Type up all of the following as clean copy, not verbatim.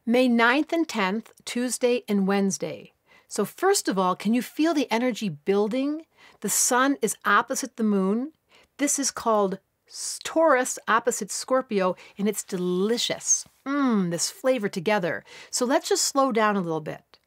May 9th and 10th, Tuesday and Wednesday. So first of all, can you feel the energy building? The sun is opposite the moon. This is called Taurus opposite Scorpio, and it's delicious. This flavor together. So let's just slow down a little bit.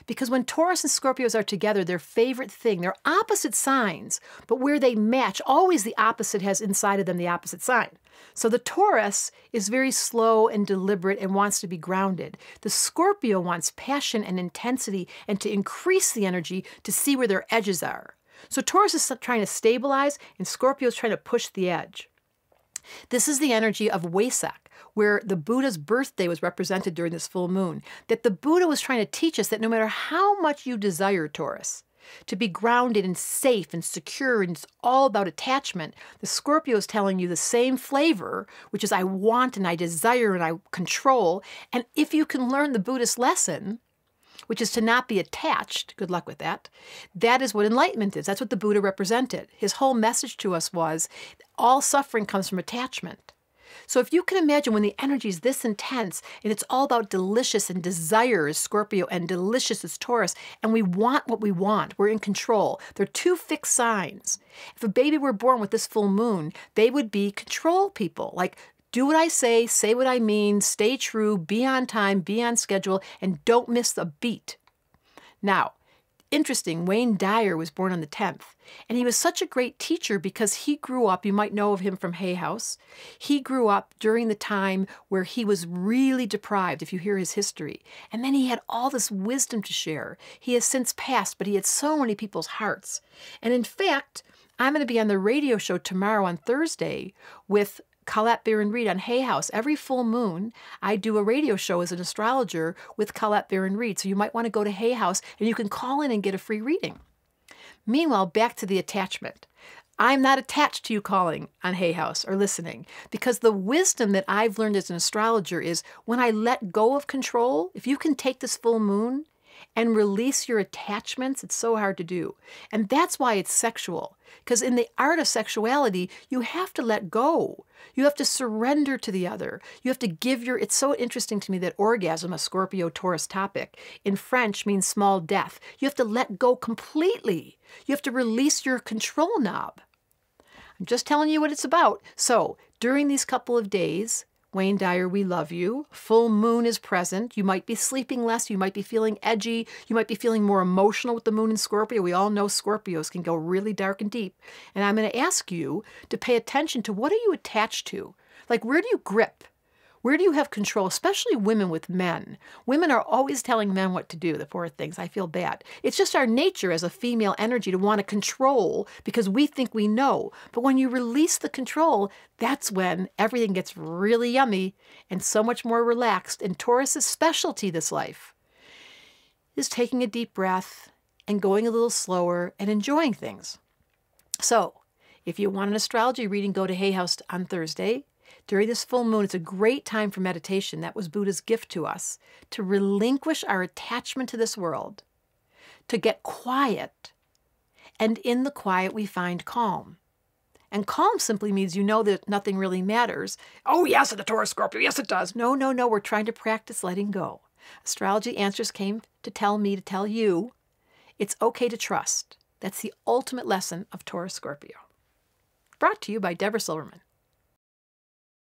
Because when Taurus and Scorpios are together, their favorite thing, they're opposite signs, but where they match, always the opposite has inside of them the opposite sign. So the Taurus is very slow and deliberate and wants to be grounded. The Scorpio wants passion and intensity and to increase the energy to see where their edges are. So Taurus is trying to stabilize and Scorpio is trying to push the edge. This is the energy of Wesak, where the Buddha's birthday was represented during this full moon. That the Buddha was trying to teach us that no matter how much you desire, Taurus, to be grounded and safe and secure, and it's all about attachment, the Scorpio is telling you the same flavor, which is I want and I desire and I control. And if you can learn the Buddhist lesson, which is to not be attached, good luck with that, that is what enlightenment is. That's what the Buddha represented. His whole message to us was all suffering comes from attachment. So if you can imagine when the energy is this intense and it's all about delicious and desire is Scorpio and delicious is Taurus, and we want what we want, we're in control. They're two fixed signs. If a baby were born with this full moon, they would be control people, like do what I say what I mean, stay true, be on time, be on schedule, and don't miss a beat. Now, interesting, Wayne Dyer was born on the 10th, and he was such a great teacher because he grew up, you might know of him from Hay House, he grew up during the time where he was really deprived, if you hear his history, and then he had all this wisdom to share. He has since passed, but he had so many people's hearts. And in fact, I'm going to be on the radio show tomorrow on Thursday with Colette Baron-Reed on Hay House. Every full moon, I do a radio show as an astrologer with Colette Baron-Reed. So you might want to go to Hay House and you can call in and get a free reading. Meanwhile, back to the attachment. I'm not attached to you calling on Hay House or listening because the wisdom that I've learned as an astrologer is when I let go of control, if you can take this full moon and release your attachments, it's so hard to do. And that's why it's sexual. Because in the art of sexuality, you have to let go. You have to surrender to the other. You have to give your, it's so interesting to me that orgasm, a Scorpio-Taurus topic, in French means small death. You have to let go completely. You have to release your control knob. I'm just telling you what it's about. So during these couple of days, Wayne Dyer, we love you. Full moon is present. You might be sleeping less. You might be feeling edgy. You might be feeling more emotional with the moon in Scorpio. We all know Scorpios can go really dark and deep. And I'm going to ask you to pay attention to what are you attached to? Like, where do you grip? Where do you have control, especially women with men? Women are always telling men what to do, the poor things. I feel bad. It's just our nature as a female energy to want to control because we think we know. But when you release the control, that's when everything gets really yummy and so much more relaxed. And Taurus's specialty this life is taking a deep breath and going a little slower and enjoying things. So if you want an astrology reading, go to Hay House on Thursday. During this full moon, it's a great time for meditation. That was Buddha's gift to us, to relinquish our attachment to this world, to get quiet, and in the quiet we find calm. And calm simply means you know that nothing really matters. Oh yes, the Taurus Scorpio, yes it does. No, no, no, we're trying to practice letting go. Astrology Answers came to tell me, to tell you, it's okay to trust. That's the ultimate lesson of Taurus Scorpio. Brought to you by Debra Silverman.